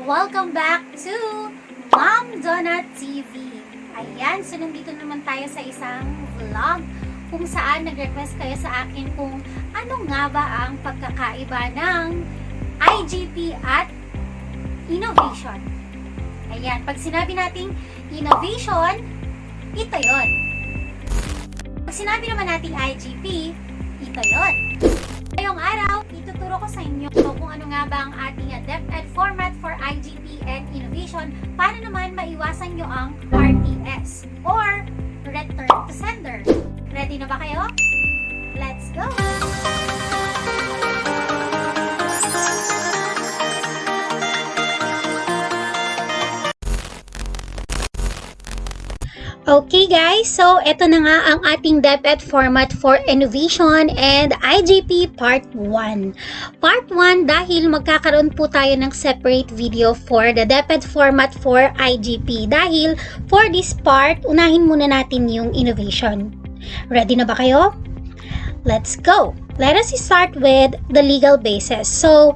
Welcome back to Mom Donut TV. Ayan, so nandito naman tayo sa isang vlog kung saan nag-request kayo sa akin kung ano nga ba ang pagkakaiba ng IGP at innovation. Ayan, pag sinabi nating innovation, ito yon. Pag sinabi naman nating IGP, ito yon. Ngayong araw, ituturo ko sa inyo kung ano nga ba ang ating Deped format for IGP and innovation para naman maiwasan nyo ang RTS or return to sender. Ready na ba kayo? Let's go! Okay guys, so eto na nga ang ating Deped format for innovation and IGP-Part 1. Part 1 dahil magkakaroon po tayo ng separate video for the Deped format for IGP. Dahil for this part, unahin muna natin yung innovation. Ready na ba kayo? Let's go! Let us start with the legal basis. So,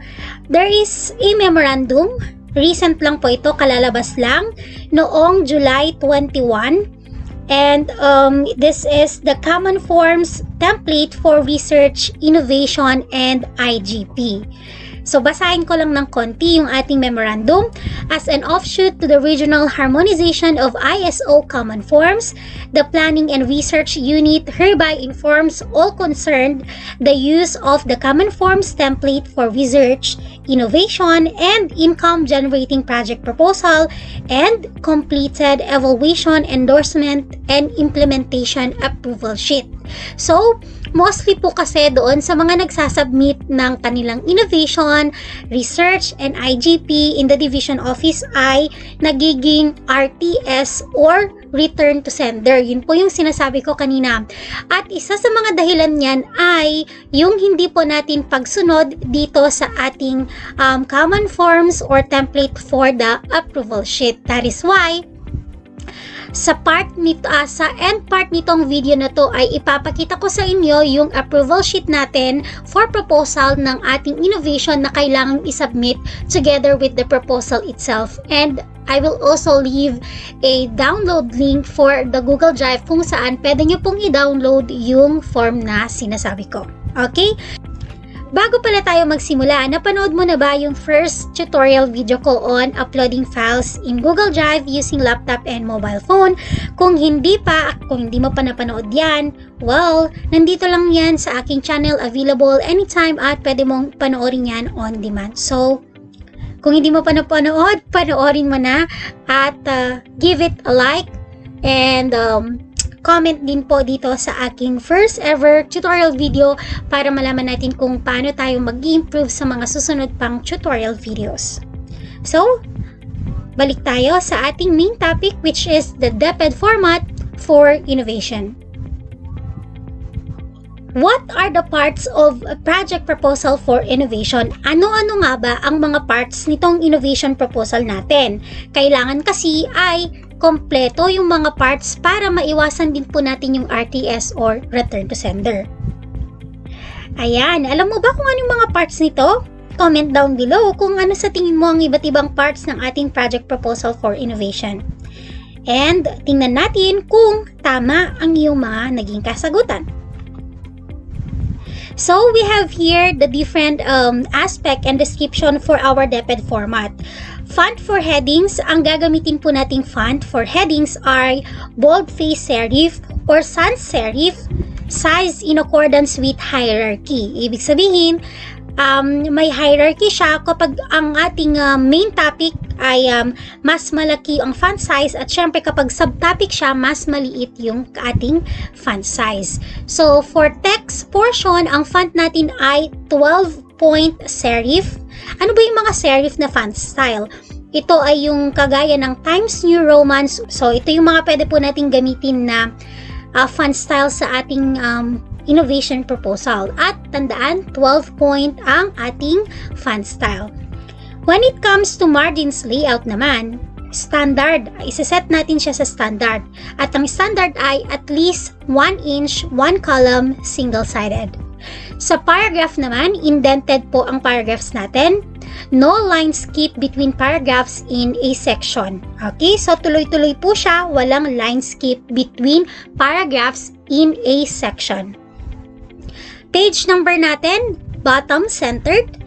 there is a memorandum. Recent lang po ito, kalalabas lang, noong July 21. And this is the Common Forms template for research, innovation, and IGP. So, basahin ko lang ng konti yung ating memorandum. As an offshoot to the regional harmonization of ISO Common Forms, the Planning and Research Unit hereby informs all concerned the use of the Common Forms template for research, innovation, and income-generating project proposal and completed evaluation, endorsement, and implementation approval sheet. So, mostly po kasi doon sa mga nagsasubmit ng kanilang innovation, research, and IGP in the division office ay nagiging RTS or return to sender. Yun po yung sinasabi ko kanina. At isa sa mga dahilan niyan ay yung hindi po natin pagsunod dito sa ating common forms or template for the approval sheet. That is why sa end part nitong video na to ay ipapakita ko sa inyo yung approval sheet natin for proposal ng ating innovation na kailangang isubmit together with the proposal itself. And I will also leave a download link for the Google Drive kung saan pwede nyo pong i-download yung form na sinasabi ko. Okay? Bago pala tayo magsimula, napanood mo na ba yung first tutorial video ko on uploading files in Google Drive using laptop and mobile phone? Kung hindi mo pa napanood yan, well, nandito lang yan sa aking channel, available anytime at pwede mong panoorin yan on demand. So, kung hindi mo pa napanood, panoorin mo na at give it a like and comment din po dito sa aking first ever tutorial video para malaman natin kung paano tayo mag-improve sa mga susunod pang tutorial videos. So, balik tayo sa ating main topic which is the Deped format for innovation. What are the parts of a project proposal for innovation? Ano-ano nga ba ang mga parts nitong innovation proposal natin? Kailangan kasi ay kompleto yung mga parts para maiwasan din po natin yung RTS or return to sender. Ayan, alam mo ba kung anong mga parts nito? Comment down below kung ano sa tingin mo ang iba't ibang parts ng ating project proposal for innovation. And tingnan natin kung tama ang iyong mga naging kasagutan. So, we have here the different aspect and description for our Deped format. Font for headings, ang gagamitin po nating font for headings are boldface serif or sans serif, size in accordance with hierarchy. Ibig sabihin, may hierarchy siya kapag ang ating main topic ay mas malaki ang font size at syempre kapag subtopic siya, mas maliit yung ating font size. So, for text portion, ang font natin ay 12-point serif. Ano ba yung mga serif na font style? Ito ay yung kagaya ng Times New Roman. So, ito yung mga pwede po natin gamitin na font style sa ating innovation proposal. At tandaan, 12-point ang ating font style. When it comes to margins layout naman, standard, isa-set natin siya sa standard. At ang standard ay at least 1 inch, 1 column, single-sided. Sa paragraph naman, indented po ang paragraphs natin. no line skip between paragraphs in a section. Okay, so tuloy-tuloy po siya, walang line skip between paragraphs in a section. Page number natin, bottom centered.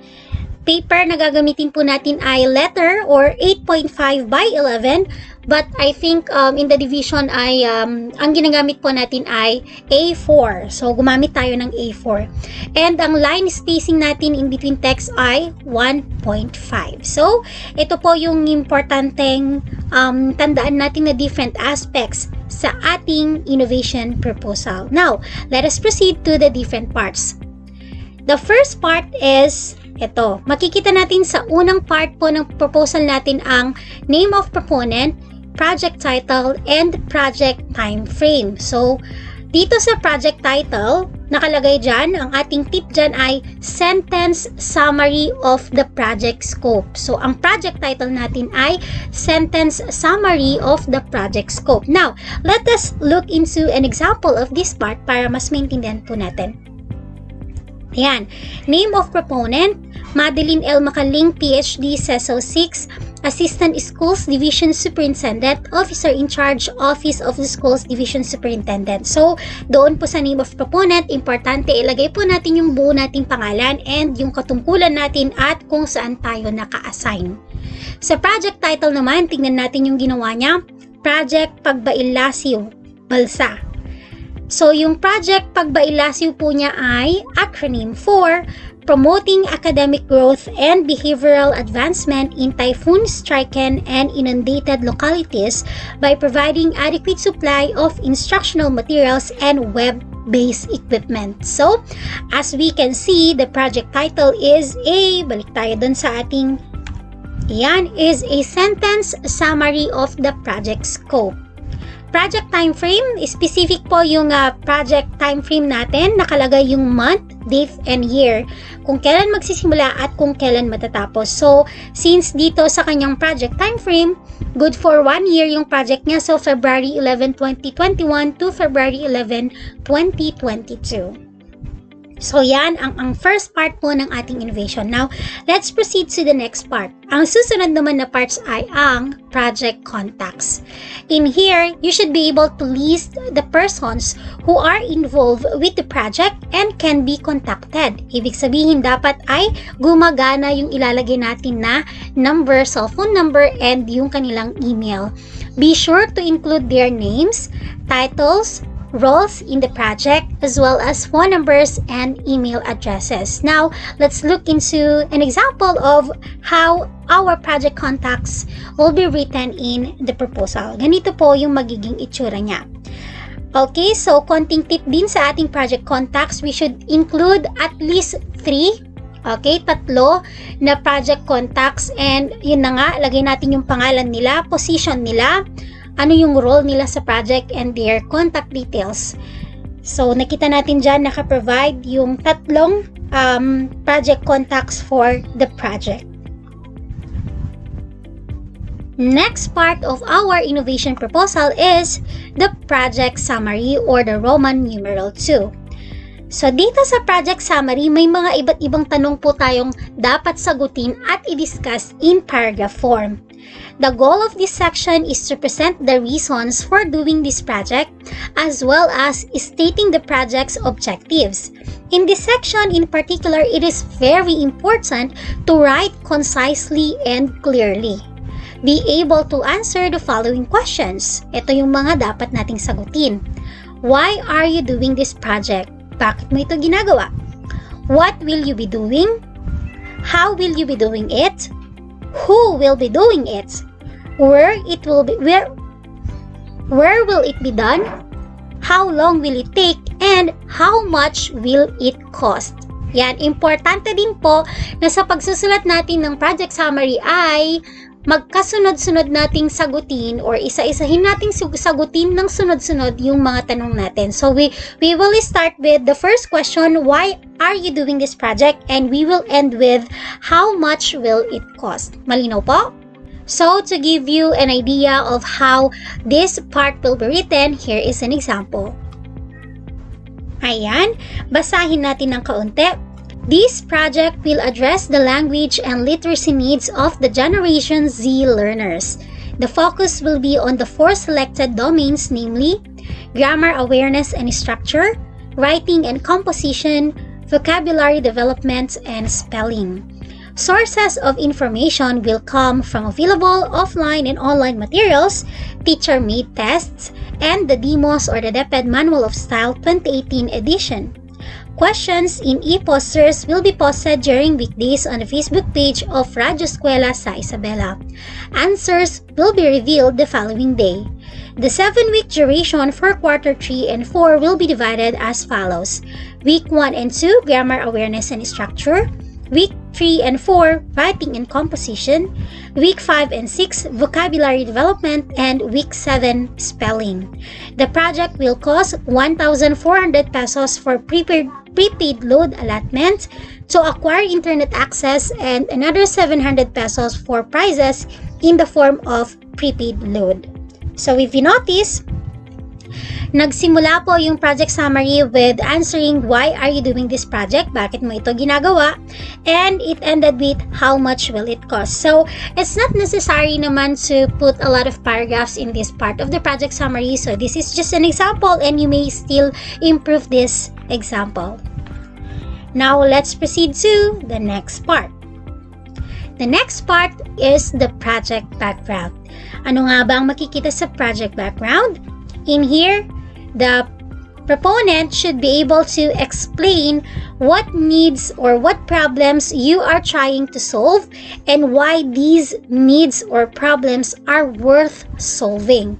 Paper na gagamitin po natin ay letter or 8.5 by 11, but I think in the division ay ang ginagamit po natin ay A4. So gumamit tayo ng A4. And ang line spacing natin in between text ay 1.5. So ito po yung importanteng tandaan natin na different aspects sa ating innovation proposal. Now, let us proceed to the different parts. The first part is ito. Makikita natin sa unang part po ng proposal natin ang name of proponent, project title, and project time frame. So, dito sa project title, nakalagay dyan, ang ating tip dyan ay sentence summary of the project scope. So, ang project title natin ay sentence summary of the project scope. Now, let us look into an example of this part para mas maintindihan po natin. Ayan. Name of proponent, Madeline L. Macaling, PhD, CESO 6, Assistant Schools Division Superintendent, Officer in Charge, Office of the Schools Division Superintendent. So, doon po sa name of proponent, importante ilagay po natin yung buo nating pangalan and yung katungkulan natin at kung saan tayo naka-assign. Sa project title naman, tingnan natin yung ginawa niya, Project Pagbailasyo, Balsa. So, yung project Pagbailasyo po niya ay acronym for Promoting Academic Growth and Behavioral Advancement in Typhoon-Stricken and Inundated Localities by providing adequate supply of instructional materials and web-based equipment. So, as we can see, the project title is balik tayo dun sa ating, is a sentence summary of the project scope. Project time frame, specific po yung project time frame natin. Nakalagay yung month, date, and year. Kung kailan magsisimula at kung kailan matatapos. So, since dito sa kanyang project time frame, good for 1 year yung project niya. So, February 11, 2021 to February 11, 2022. So, yan ang first part po ng ating innovation. Now, let's proceed to the next part. Ang susunod naman na parts ay ang project contacts. In here, you should be able to list the persons who are involved with the project and can be contacted. Ibig sabihin, dapat ay gumagana yung ilalagay natin na number, cellphone number, and yung kanilang email. Be sure to include their names, titles, roles in the project, as well as phone numbers and email addresses. Now, let's look into an example of how our project contacts will be written in the proposal. Ganito po yung magiging itsura niya. Okay, so konting tip din sa ating project contacts, we should include at least 3, okay, 3 na project contacts, and yun na nga, lagay natin yung pangalan nila, position nila, ano yung role nila sa project, and their contact details. So, nakita natin dyan, naka-provide yung 3 project contacts for the project. Next part of our innovation proposal is the project summary or the Roman numeral 2. So, dito sa project summary, may mga iba't ibang tanong po tayong dapat sagutin at i-discuss in paragraph form. The goal of this section is to present the reasons for doing this project as well as stating the project's objectives. In this section in particular, it is very important to write concisely and clearly. Be able to answer the following questions. Ito yung mga dapat nating sagutin. Why are you doing this project? Bakit mo ito ginagawa? What will you be doing? How will you be doing it? Who will be doing it? Where will it be done? How long will it take? And how much will it cost? Yan, importante din po na sa pagsusulat natin ng project summary ay magkasunod-sunod nating sagutin or isa-isahin nating sagutin ng sunod-sunod yung mga tanong natin. So we will start with the first question, why are you doing this project? And we will end with how much will it cost? Malinaw po? So to give you an idea of how this part will be written, here is an example. Ayan, basahin natin ng kaunti. This project will address the language and literacy needs of the Generation Z learners. The focus will be on the 4 selected domains, namely grammar awareness and structure, writing and composition, vocabulary development, and spelling. Sources of information will come from available offline and online materials, teacher-made tests, and the Demos or the Deped Manual of Style 2018 edition. Questions in e-posters will be posted during weekdays on the Facebook page of Radyo Eskwela sa Isabela. Answers will be revealed the following day. The 7-week duration for quarter 3 and 4 will be divided as follows. Week 1 and 2, grammar awareness and structure. Week 3 and 4, writing and composition. Week 5 and 6, vocabulary development. And Week 7, spelling. The project will cost 1,400 pesos for prepaid load allotment to acquire internet access and another 700 pesos for prizes in the form of prepaid load. So if you notice, nagsimula po yung project summary with answering why are you doing this project, bakit mo ito ginagawa, and it ended with how much will it cost. So it's not necessary naman to put a lot of paragraphs in this part of the project summary. So this is just an example and you may still improve this example. Now let's proceed to the next part. The next part is the project background. Ano nga ba ang makikita sa project background? In here, the proponent should be able to explain what needs or what problems you are trying to solve and why these needs or problems are worth solving.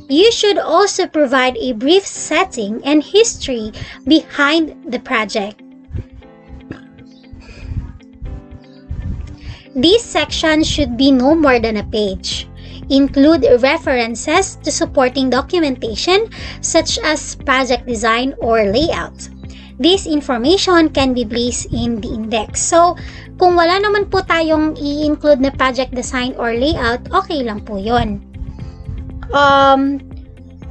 You should also provide a brief setting and history behind the project. This section should be no more than a page. Include references to supporting documentation such as project design or layout. This information can be placed in the index. So, kung wala naman po tayong i-include na project design or layout, okay lang po yun.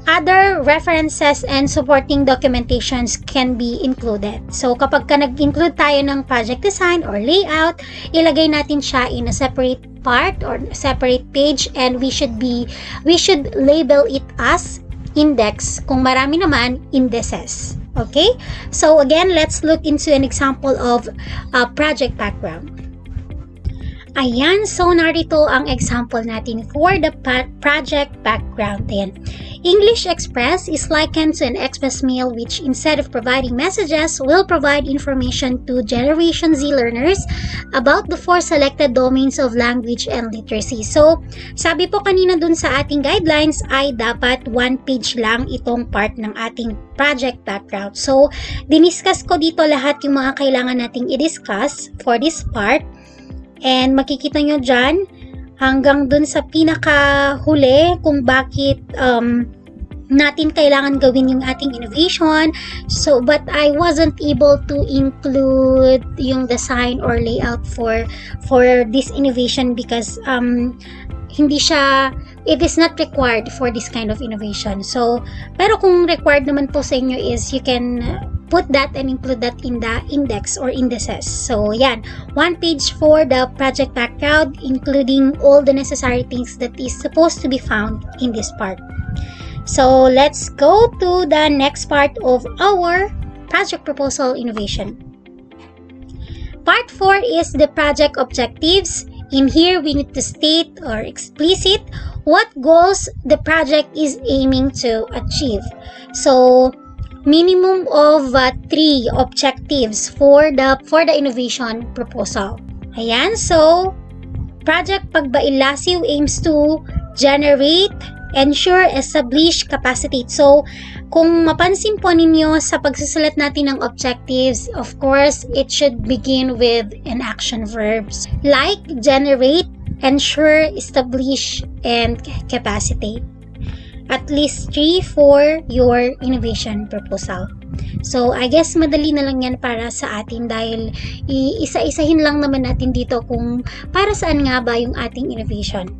Other references and supporting documentations can be included. So, kapag ka nag-include tayo ng project design or layout, ilagay natin siya in a separate part or separate page and we should label it as index. Kung marami naman, indices. Okay? So, again, let's look into an example of project background. Ayan, so narito ang example natin for the project background din. English Express is likened to an express mail which instead of providing messages will provide information to Generation Z learners about the 4 selected domains of language and literacy. So, sabi po kanina dun sa ating guidelines ay dapat 1 page lang itong part ng ating project background. So, diniscuss ko dito lahat yung mga kailangan nating i-discuss for this part. And makikita nyo dyan hanggang dun sa pinakahuli kung bakit natin kailangan gawin yung ating innovation. So, but I wasn't able to include yung design or layout for this innovation because it is not required for this kind of innovation. So, pero kung required naman po sa inyo is you can put that and include that in the index or indices. So, yan. 1 page for the project background, including all the necessary things that is supposed to be found in this part. So, let's go to the next part of our project proposal innovation. Part 4 is the project objectives. In here, we need to state or explicit what goals the project is aiming to achieve. So, minimum of 3 objectives for the innovation proposal. Ayan, so project Pagbailasiw aims to generate, ensure, establish, capacitate. So, kung mapansin po ninyo sa pagsusulat natin ng objectives, of course, it should begin with an action verbs like generate, ensure, establish, and capacitate. At least 3 for your innovation proposal. So, I guess madali na lang yan para sa atin dahil iisa-isahin lang naman natin dito kung para saan nga ba yung ating innovation.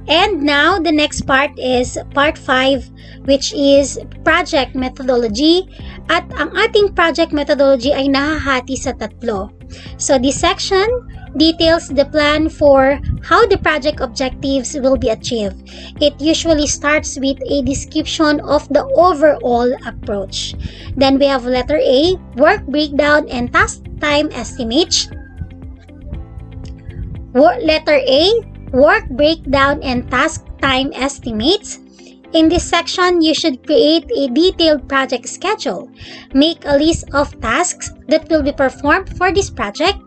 And now, the next part is part 5, which is project methodology. At ang ating project methodology ay nahahati sa tatlo. So this section details the plan for how the project objectives will be achieved. It usually starts with a description of the overall approach. Then we have letter A, work breakdown and task time estimates. Letter A, work breakdown and task time estimates. In this section, you should create a detailed project schedule. Make a list of tasks that will be performed for this project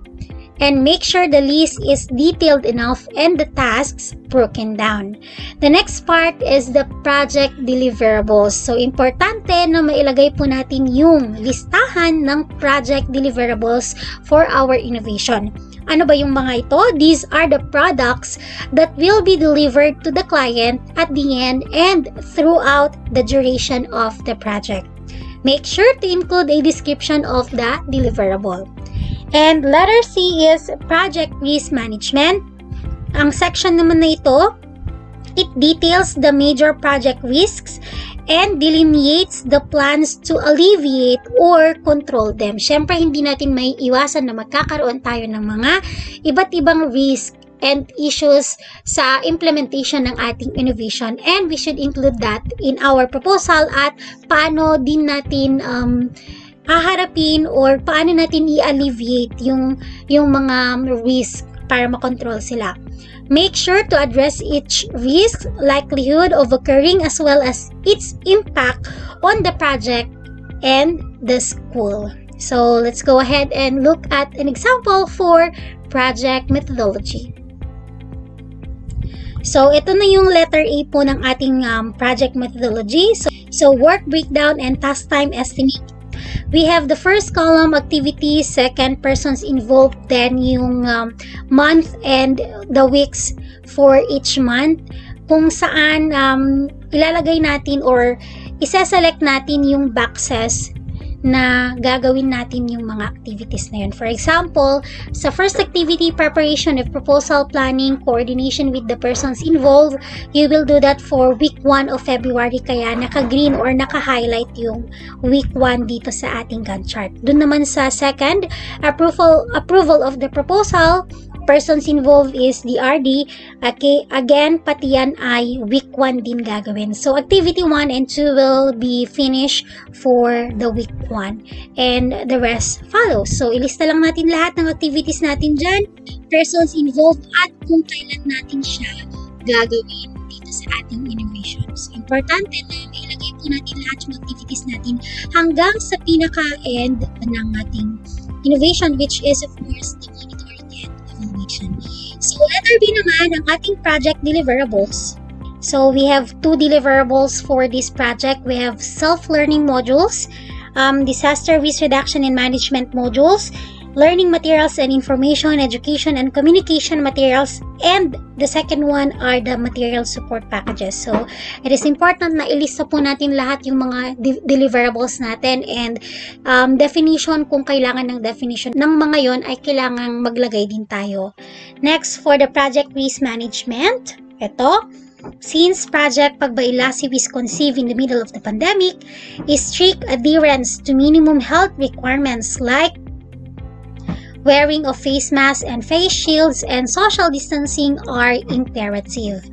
and make sure the list is detailed enough and the tasks broken down. The next part is the project deliverables. So, importante na mailagay po natin yung listahan ng project deliverables for our innovation. Ano ba yung mga ito? These are the products that will be delivered to the client at the end and throughout the duration of the project. Make sure to include a description of the deliverable. And letter C is project risk management. Ang section naman na ito, it details the major project risks and delineates the plans to alleviate or control them. Siyempre, hindi natin may iwasan na magkakaroon tayo ng mga iba't ibang risk and issues sa implementation ng ating innovation, and we should include that in our proposal at paano din natin haharapin or paano natin i-alleviate yung mga risk para makontrol sila. Make sure to address each risk, likelihood of occurring, as well as its impact on the project and the school. So let's go ahead and look at an example for project methodology. So ito na yung letter A po ng ating project methodology. So work breakdown and task time estimate. We have the first column, activities, second, persons involved, then yung month and the weeks for each month, kung saan ilalagay natin or isa-select natin yung boxes na gagawin natin yung mga activities na yun. For example, sa first activity, preparation of proposal, planning, coordination with the persons involved, you will do that for week 1 of February, kaya naka-green or naka-highlight yung week 1 dito sa ating Gantt chart. Doon naman sa second, approval of the proposal, persons involved is the RD. Okay, again, pati yan ay week 1 din gagawin. So, activity 1 and 2 will be finished for the week 1 and the rest follows. So, ilista lang natin lahat ng activities natin dyan, persons involved at kung kailan natin siya gagawin dito sa ating innovation. So, importante na ilagay po natin lahat yung activities natin hanggang sa pinaka-end ng ating innovation, which is of course the monitoring and evaluation. So, letter B naman, ang ating project deliverables. So, we have 2 deliverables for this project. We have self-learning modules, disaster risk reduction and management modules, learning materials and information, education and communication materials, and the second one are the material support packages. So, it is important na ilista po natin lahat yung mga deliverables natin and definition, kung kailangan ng definition ng mga yon ay kailangang maglagay din tayo. Next, for the project risk management, ito, since project Pagbailasi was conceived in the middle of the pandemic, strict adherence to minimum health requirements like wearing of face masks and face shields and social distancing are imperative.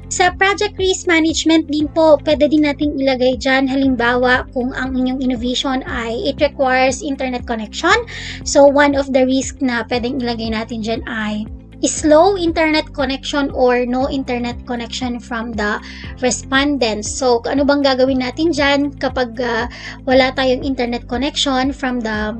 Sa project risk management din po, pwede din natin ilagay dyan, halimbawa kung ang inyong innovation ay it requires internet connection. So one of the risk na pwedeng ilagay natin dyan ay slow internet connection or no internet connection from the respondents. So ano bang gagawin natin dyan kapag wala tayong internet connection from the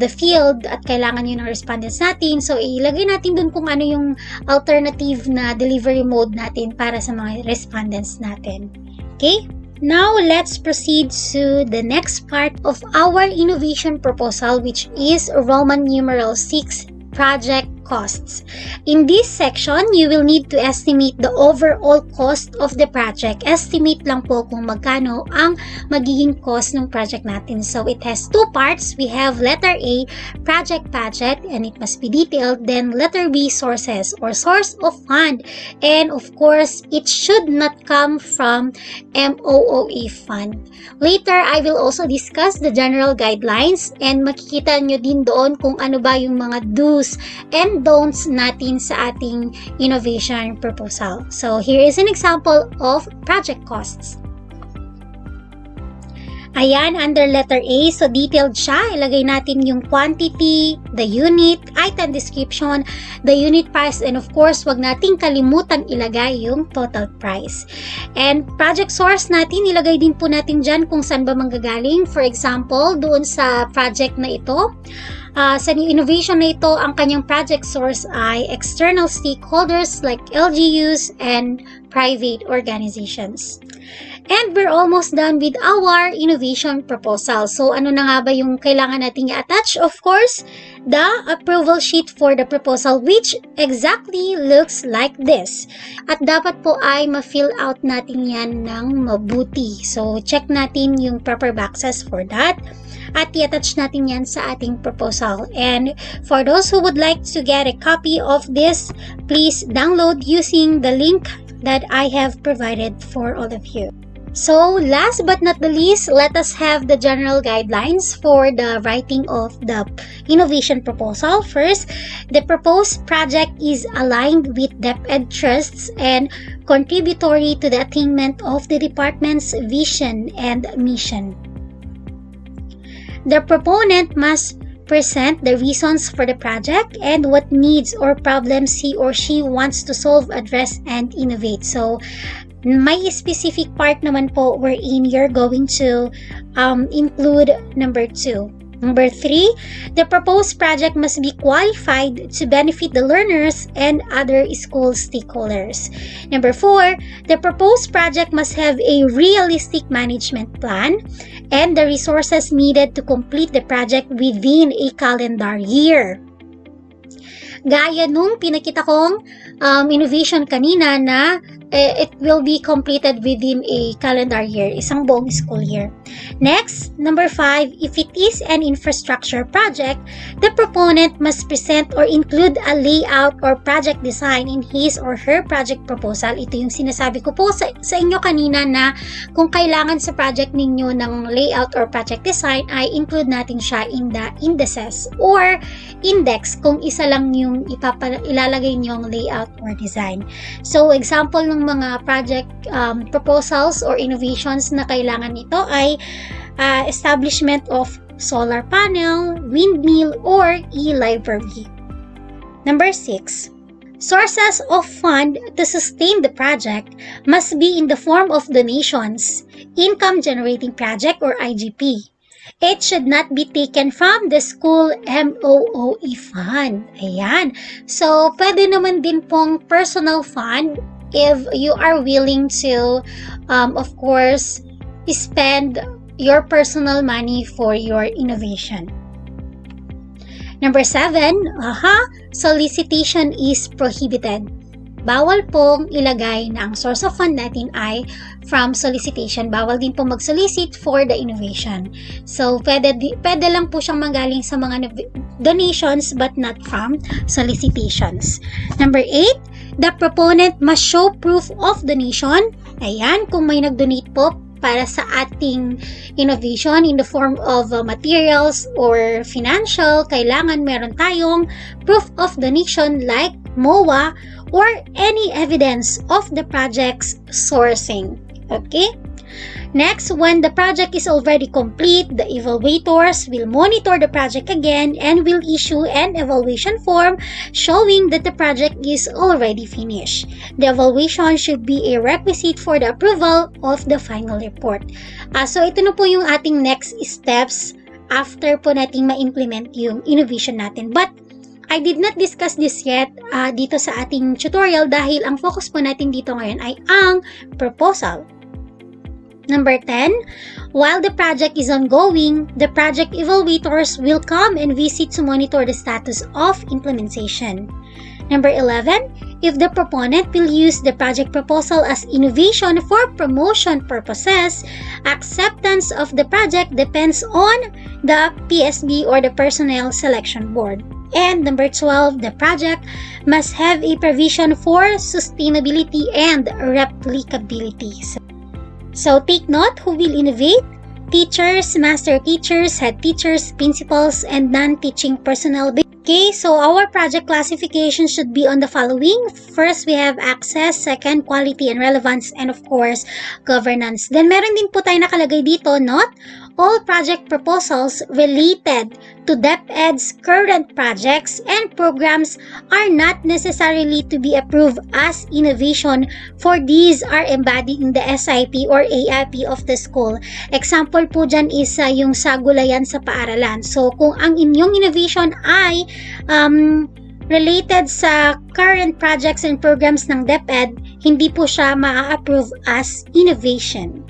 field at kailangan yun ng respondents natin? So, ilagay natin dun kung ano yung alternative na delivery mode natin para sa mga respondents natin. Okay? Now, let's proceed to the next part of our innovation proposal, which is Roman numeral 6, project costs. In this section, you will need to estimate the overall cost of the project. Estimate lang po kung magkano ang magiging cost ng project natin. So it has two parts. We have letter A, project budget, and it must be detailed. Then letter B, sources or source of fund. And of course, it should not come from MOOE fund. Later, I will also discuss the general guidelines and makikita nyo din doon kung ano ba yung mga do's and don'ts natin sa ating innovation proposal. So here is an example of project costs. Ayan, under letter A, so detailed siya. Ilagay natin yung quantity, the unit, item description, the unit price, and of course, wag nating kalimutan ilagay yung total price. And project source natin, ilagay din po natin dyan kung saan ba manggagaling. For example, doon sa project na ito, sa innovation na ito, ang kanyang project source ay external stakeholders like LGUs and private organizations. And we're almost done with our innovation proposal. So, ano na nga ba yung kailangan natin i-attach? Of course, the approval sheet for the proposal, which exactly looks like this. At dapat po ay ma-fill out natin yan ng mabuti. So, check natin yung proper boxes for that. At i-attach natin yan sa ating proposal. And for those who would like to get a copy of this, please download using the link that I have provided for all of you. So, last but not the least, let us have the general guidelines for the writing of the innovation proposal. First, the proposed project is aligned with Deped trusts and contributory to the attainment of the department's vision and mission. The proponent must present the reasons for the project and what needs or problems he or she wants to solve, address, and innovate. So, may specific part naman po wherein you're going to include number 2. Number 3, the proposed project must be qualified to benefit the learners and other school stakeholders. Number 4, the proposed project must have a realistic management plan and the resources needed to complete the project within a calendar year. Gaya nung pinakita kong innovation kanina na it will be completed within a calendar year, isang buong school year. Next, number 5, if it is an infrastructure project, the proponent must present or include a layout or project design in his or her project proposal. Ito yung sinasabi ko po sa inyo kanina na kung kailangan sa project ninyo ng layout or project design ay include natin siya in the indices or index kung isa lang yung ilalagay nyong layout or design. So, example ng mga project proposals or innovations na kailangan nito ay establishment of solar panel, windmill, or e-library. Number 6. Sources of fund to sustain the project must be in the form of donations, income generating project or IGP. It should not be taken from the school MOOE fund. Ayan. So, pwede naman din pong personal fund if you are willing to, of course, spend your personal money for your innovation. Number 7, solicitation is prohibited. Bawal pong ilagay na ang source of fund natin ay from solicitation. Bawal din po mag-solicit for the innovation. So, pwede lang po siyang manggaling sa mga donations but not from solicitations. Number 8, the proponent must show proof of donation. Ayan, kung may nag-donate po para sa ating innovation in the form of materials or financial, kailangan meron tayong proof of donation like MOA or any evidence of the project's sourcing. Okay? Next, when the project is already complete, the evaluators will monitor the project again and will issue an evaluation form showing that the project is already finished. The evaluation should be a requisite for the approval of the final report. So, ito na po yung ating next steps after po nating ma-implement yung innovation natin. But, I did not discuss this yet dito sa ating tutorial dahil ang focus po natin dito ngayon ay ang proposal. Number 10, while the project is ongoing, the project evaluators will come and visit to monitor the status of implementation. Number 11, if the proponent will use the project proposal as innovation for promotion purposes, acceptance of the project depends on the PSB or the Personnel Selection Board. And number 12, the project must have a provision for sustainability and replicability. So take note who will innovate: teachers, master teachers, head teachers, principals, and non-teaching personnel. Okay, so our project classification should be on the following. First, we have access. Second, quality and relevance. And of course, governance. Then meron din po tayo nakalagay dito, not all project proposals related to Deped's current projects and programs are not necessarily to be approved as innovation, for these are embodied in the SIP or AIP of the school. Example po dyan is yung sa gulayan sa paaralan. So kung ang inyong innovation ay related sa current projects and programs ng Deped, hindi po siya ma-approve as innovation.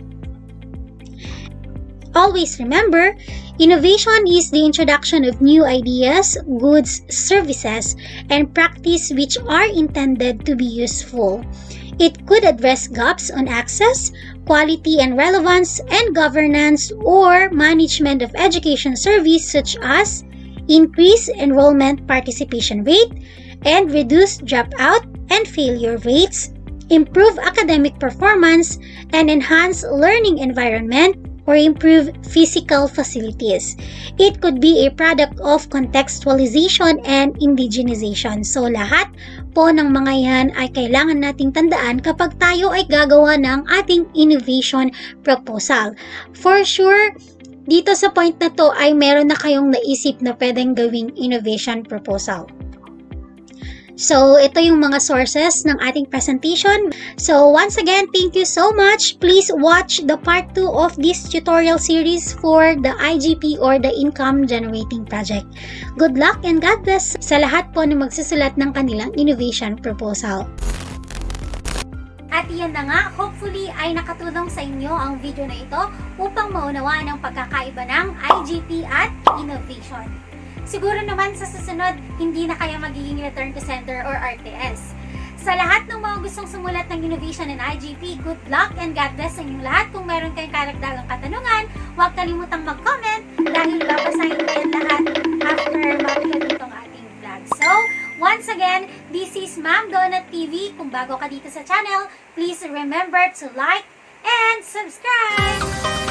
Always remember, innovation is the introduction of new ideas, goods, services, and practice which are intended to be useful. It could address gaps on access, quality and relevance, and governance or management of education service, such as increase enrollment participation rate and reduce dropout and failure rates, improve academic performance, and enhance learning environment, or improve physical facilities. It could be a product of contextualization and indigenization. So lahat po ng mga yan ay kailangan nating tandaan kapag tayo ay gagawa ng ating innovation proposal. For sure, dito sa point na to ay meron na kayong naisip na pwedeng gawing innovation proposal. So, ito yung mga sources ng ating presentation. So, once again, thank you so much. Please watch the part 2 of this tutorial series for the IGP or the Income Generating Project. Good luck and God bless sa lahat po na magsusulat ng kanilang innovation proposal. At yan na nga, hopefully ay nakatulong sa inyo ang video na ito upang maunawaan ang pagkakaiba ng IGP at innovation. Siguro naman sa susunod, hindi na kayo magiging return to sender or RTS. Sa lahat ng mga gustong sumulat ng innovation and IGP, good luck and God bless sa inyong lahat. Kung meron kayong karagdagang katanungan, huwag kalimutang mag-comment dahil babasahin ko yan lahat after mag-upload itong ating vlog. So, once again, this is Ma'am Donut TV. Kung bago ka dito sa channel, please remember to like and subscribe!